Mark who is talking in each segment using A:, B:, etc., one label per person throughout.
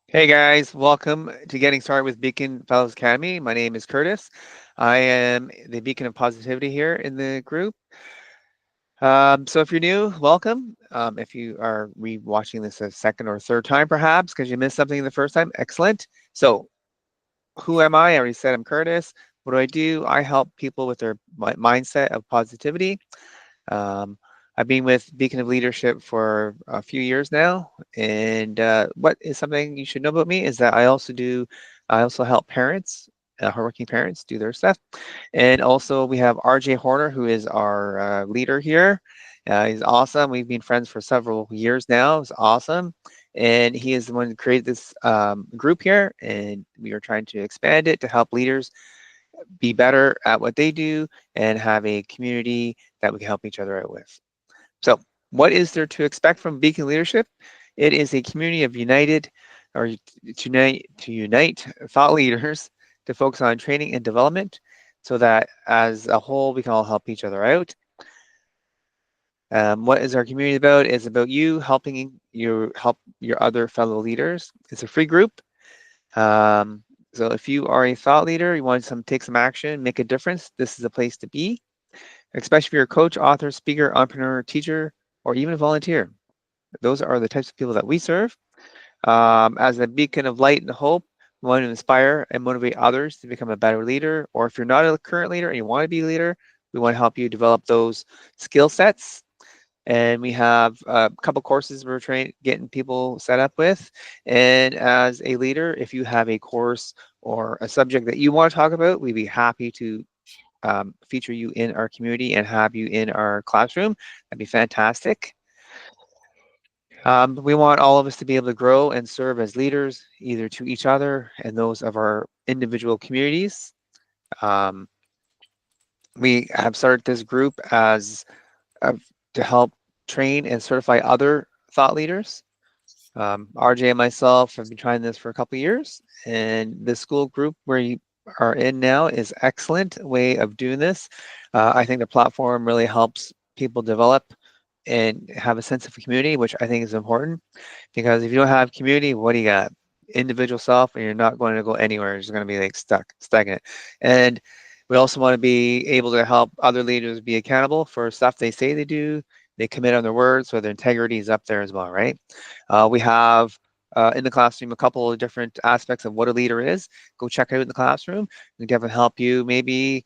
A: Hey guys, welcome to Getting Started with Beacon Fellows Academy. My name is Curtis. I am the beacon of positivity here in the group. So if you're new, welcome. If you are re-watching this a second or third time, perhaps because you missed something the first time, excellent. So who am I? I already said I'm Curtis. What do? I help people with their mindset of positivity. Um, I've been with Beacon of Leadership for a few years now, and what is something you should know about me is that I also help parents, hardworking parents, do their stuff, and also we have RJ Horner, who is our leader here. He's awesome. We've been friends for several years now. It's awesome. And he is the one who created this group here, and we are trying to expand it to help leaders be better at what they do and have a community that we can help each other out with. So, what is there to expect from Beacon Leadership? It is a community of united or to unite thought leaders to focus on training and development so that as a whole we can all help each other out. What is our community about? It's about you helping you help your other fellow leaders. It's a free group. Um, so if you are a thought leader, you want to take some action, make a difference, this is a place to be, especially if you're a coach, author, speaker, entrepreneur, teacher, or even a volunteer. Those are the types of people that we serve. As a beacon of light and hope, we want to inspire and motivate others to become a better leader. Or if you're not a current leader and you want to be a leader, we want to help you develop those skill sets. And we have a couple courses we're getting people set up with. And as a leader, if you have a course or a subject that you want to talk about, we'd be happy to feature you in our community and have you in our classroom. That'd be fantastic. We want all of us to be able to grow and serve as leaders, either to each other and those of our individual communities. Um, we have started this group as to help train and certify other thought leaders. RJ and myself have been trying this for a couple of years, and the school group where you are in now is excellent way of doing this. I think the platform really helps people develop and have a sense of community, which I think is important because if you don't have community, what do you got? Individual self, and you're not going to go anywhere. You're just going to be like stagnant. And we also want to be able to help other leaders be accountable for stuff they say they do. They commit on their words, so their integrity is up there as well, right? We have in the classroom a couple of different aspects of what a leader is. Go check out in the classroom. We can definitely help you maybe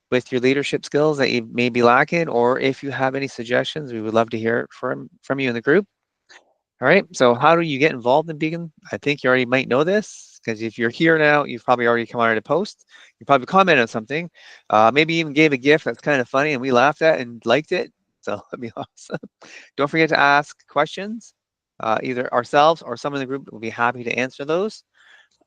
A: with your leadership skills that you may be lacking, or if you have any suggestions, we would love to hear it from you in the group. All right, so how do you get involved in Beacon? I think you already might know this because if you're here now, you've probably already come on a post. You probably commented on something, maybe even gave a gift that's kind of funny and we laughed at and liked it. So that'd be awesome. Don't forget to ask questions, either ourselves or someone in the group will be happy to answer those.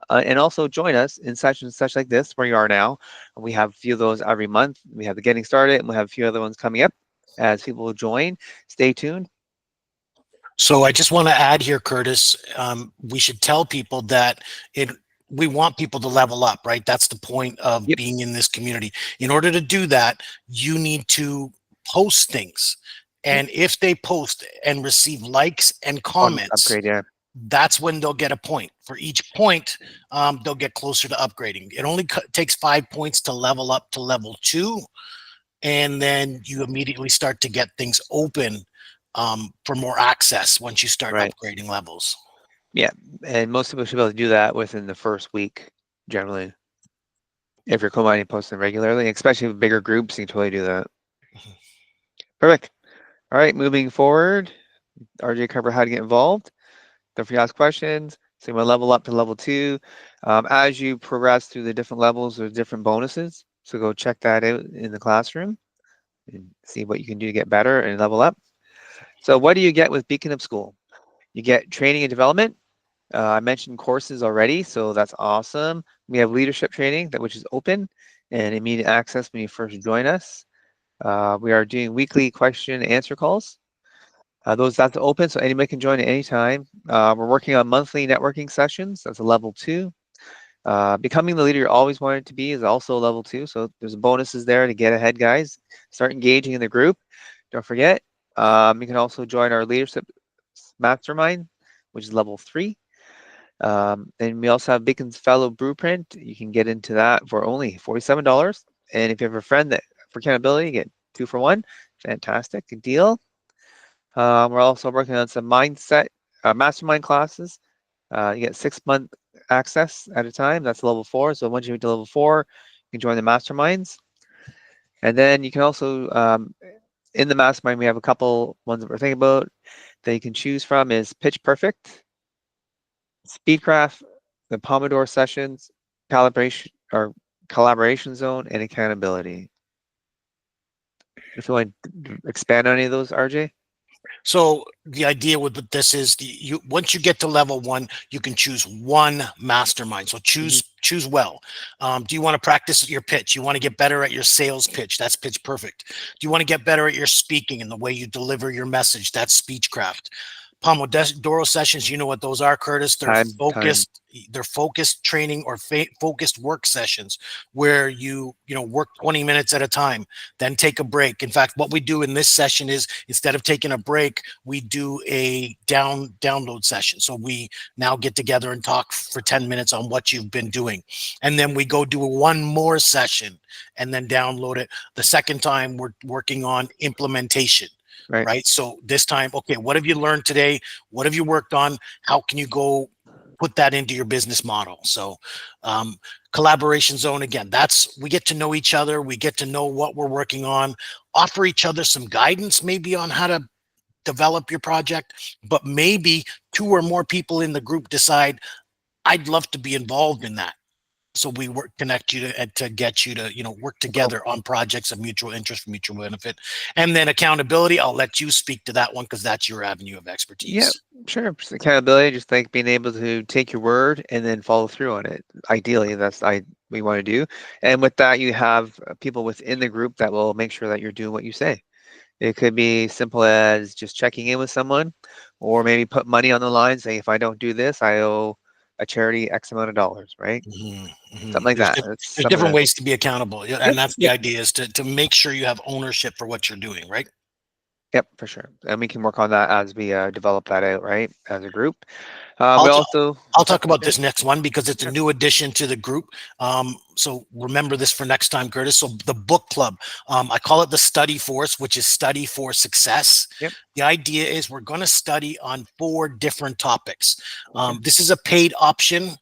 A: And also join us in such and such like this where you are now. We have a few of those every month. We have the getting started and we have a few other ones coming up as people will join. Stay tuned.
B: So I just want to add here, Curtis, we should tell people that it we want people to level up, right? That's the point of
A: Yep.
B: being in this community. In order to do that, you need to post things.
A: Yep.
B: And if they post and receive likes and
A: On
B: comments,
A: upgrade, yeah.
B: that's when they'll get a point. For each point, they'll get closer to upgrading. It only takes 5 points to level up to level 2, and then you immediately start to get things open for more access once you start
A: Right.
B: upgrading levels.
A: Yeah. And most people should be able to do that within the first week, generally. If you're combining posting regularly, especially with bigger groups, you can totally do that. Perfect. All right, moving forward. RJ covered how to get involved. Don't forget to ask questions. So you want to level up to level 2. As you progress through the different levels, there's different bonuses. So go check that out in the classroom and see what you can do to get better and level up. So what do you get with Beacon of School? You get training and development. I mentioned courses already, so that's awesome. We have leadership training, which is open and immediate access when you first join us. We are doing weekly question and answer calls. That's open, so anybody can join at any time. We're working on monthly networking sessions. That's a level 2. Becoming the leader you always wanted to be is also a level 2. So there's bonuses there to get ahead, guys. Start engaging in the group. Don't forget. You can also join our leadership mastermind, which is level 3. And we also have Bacon's Fellow Blueprint. You can get into that for only $47. And if you have a friend that for accountability, you get 2 for 1. Fantastic, good deal. We're also working on some mindset mastermind classes. You get 6-month access at a time. That's level 4. So once you get to level 4, you can join the masterminds. And then you can also, in the mastermind, we have a couple ones that we're thinking about that you can choose from is Pitch Perfect, Speedcraft, the Pomodoro sessions, calibration or collaboration zone, and accountability. If you want to expand on any of those, RJ?
B: So the idea with this is you once you get to level 1, you can choose one mastermind. So choose well. Do you want to practice your pitch? You want to get better at your sales pitch? That's Pitch Perfect. Do you want to get better at your speaking and the way you deliver your message? That's Speechcraft. Pomodoro sessions, you know what those are, Curtis? They're focused training or focused work sessions where you work 20 minutes at a time, then take a break. In fact, what we do in this session is instead of taking a break, we do a download session. So we now get together and talk for 10 minutes on what you've been doing. And then we go do one more session and then download it. The second time we're working on implementation. Right. So this time, okay, what have you learned today? What have you worked on? How can you go put that into your business model? So collaboration zone, again, we get to know each other. We get to know what we're working on, offer each other some guidance, maybe on how to develop your project, but maybe 2 or more people in the group decide, I'd love to be involved in that. So we connect you to get you to work together on projects of mutual interest, mutual benefit. And then accountability, I'll let you speak to that one because that's your avenue of expertise.
A: Yeah, sure. Just accountability, just like being able to take your word and then follow through on it. Ideally, that's we want to do. And with that, you have people within the group that will make sure that you're doing what you say. It could be simple as just checking in with someone, or maybe put money on the line, say, if I don't do this, I owe a charity X amount of dollars, right? Something like that.
B: There's different ways to be accountable. And that's the idea, is to make sure you have ownership for what you're doing, right?
A: Yep, for sure. And we can work on that as we develop that out, right, as a group.
B: I'll talk about this next one because it's a new addition to the group. So remember this for next time, Curtis. So the book club, I call it the Study Force, which is Study for Success.
A: Yep.
B: The idea is we're going to study on 4 different topics. This is a paid option.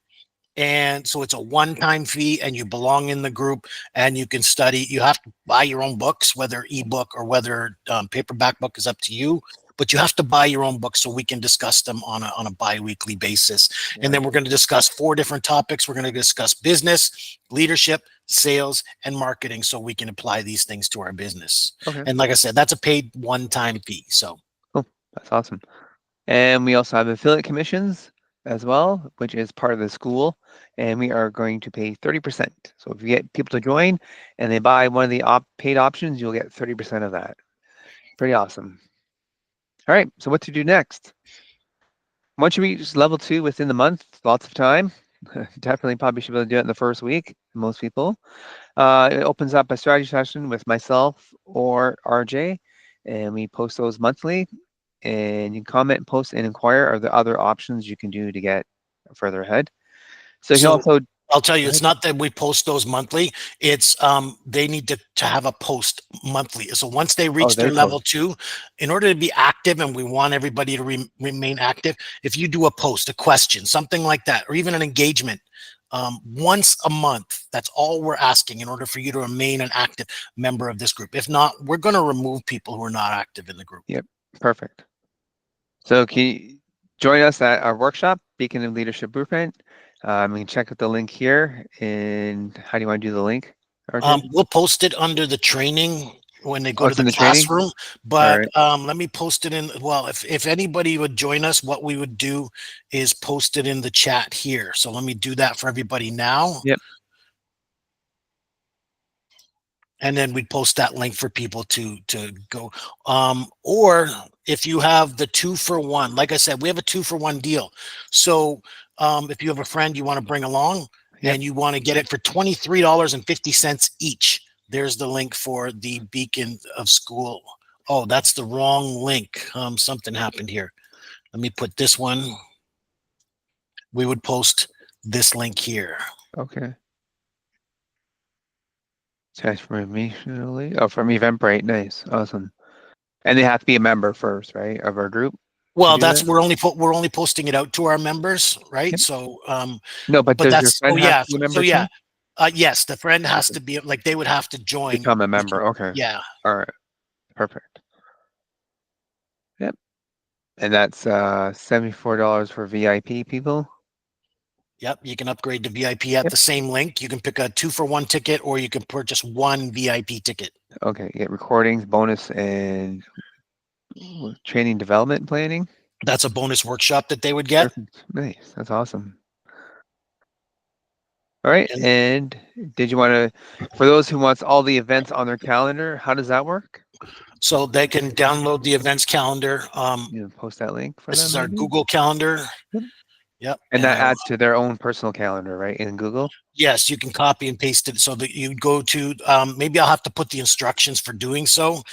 B: And so it's a one-time fee and you belong in the group and you can study. You have to buy your own books, whether ebook or whether paperback book is up to you, but you have to buy your own books so we can discuss them on a bi-weekly basis. Yeah. And then we're going to discuss 4 different topics. We're going to discuss business, leadership, sales, and marketing so we can apply these things to our business. Okay. And like I said, that's a paid one-time fee. So
A: cool. That's awesome. And we also have affiliate commissions as well, which is part of the school, and we are going to pay 30%. So if you get people to join and they buy one of the paid options, you'll get 30% of that. Pretty awesome. All right, so what to do next? Once you reach level 2 within the month, lots of time. Definitely probably should be able to do it in the first week, most people. It opens up a strategy session with myself or RJ, and we post those monthly. And you can comment, post, and inquire are the other options you can do to get further ahead. So you can also,
B: I'll tell you, it's not that we post those monthly. It's they need to have a post monthly. So once they reach their level 2, in order to be active, and we want everybody to remain active, if you do a post, a question, something like that, or even an engagement, once a month, that's all we're asking in order for you to remain an active member of this group. If not, we're going to remove people who are not active in the group.
A: Yep, perfect. So can you join us at our workshop, Beacon of Leadership Blueprint? You can check out the link here. And how do you want to do the link?
B: We'll post it under the training when they go to the classroom. But let me post it in. Well, if anybody would join us, what we would do is post it in the chat here. So let me do that for everybody now.
A: Yep.
B: And then we post that link for people to go. Or if you have the 2-for-1, like I said, we have a 2-for-1 deal. So if you have a friend you want to bring along and you want to get it for $23.50 each, there's the link for the Beacon of School. Oh, that's the wrong link. Something happened here. Let me put this one. we would post this link here.
A: Okay. Transformationally. Oh, from Eventbrite. Nice. Awesome. And they have to be a member first, right, of our group?
B: Well,
A: do
B: that's
A: that?
B: we're only posting it out to our members, right?
A: Yep.
B: So
A: No, but
B: but
A: does your
B: that's
A: friend have
B: yeah.
A: to be a
B: So
A: member
B: yeah.
A: too?
B: Yes, the friend has
A: Okay.
B: to be like they would have to join.
A: Become a member. Okay.
B: Yeah.
A: All right. Perfect. Yep. And that's $74 for VIP people.
B: Yep, you can upgrade to VIP at the same link. You can pick a 2-for-1 ticket, or you can purchase one VIP ticket.
A: Okay, get recordings, bonus, and training development planning.
B: That's a bonus workshop that they would get.
A: Perfect. Nice. That's awesome. All right. And did you want to, for those who wants all the events on their calendar, how does that work?
B: So they can download the events calendar.
A: You know, post that link for
B: This
A: them.
B: is our
A: maybe?
B: Google Calendar.
A: Yep.
B: Yep.
A: And that adds to their own personal calendar, right? In Google.
B: Yes, you can copy and paste it so that you go to, maybe I'll have to put the instructions for doing so,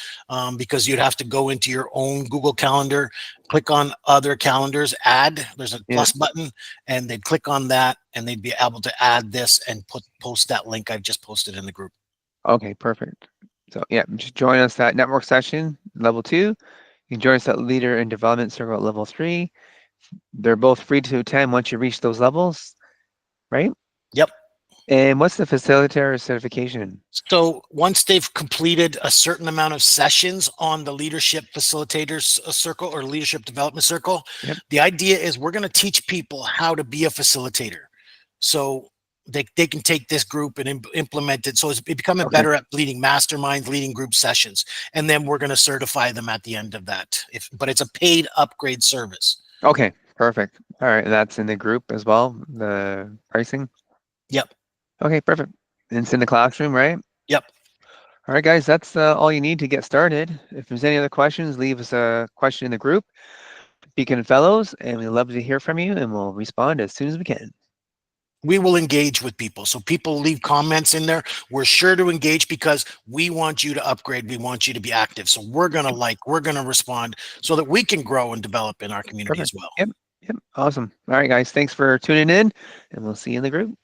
B: because you'd have to go into your own Google Calendar, click on other calendars, add, there's a plus button, and they'd click on that and they'd be able to add this and post that link I've just posted in the group.
A: Okay, perfect. So yeah, just join us at network session level 2. You can join us at leader and development circle at level 3. They're both free to attend once you reach those levels, right?
B: Yep.
A: And what's the facilitator certification?
B: So once they've completed a certain amount of sessions on the leadership facilitators circle or leadership development circle, the idea is we're going to teach people how to be a facilitator. So they can take this group and implement it. So it's becoming better at leading masterminds, leading group sessions. And then we're going to certify them at the end of that. But it's a paid upgrade service.
A: Okay, perfect. All right, that's in the group as well, the pricing?
B: Yep.
A: Okay, perfect. And it's in the classroom, right?
B: Yep.
A: All right, guys, that's all you need to get started. If there's any other questions, leave us a question in the group, Beacon Fellows, and we'd love to hear from you, and we'll respond as soon as we can.
B: We will engage with people. So people leave comments in there. We're sure to engage because we want you to upgrade. We want you to be active. So we're going to respond so that we can grow and develop in our community as well.
A: Yep. Awesome. All right, guys, thanks for tuning in, and we'll see you in the group.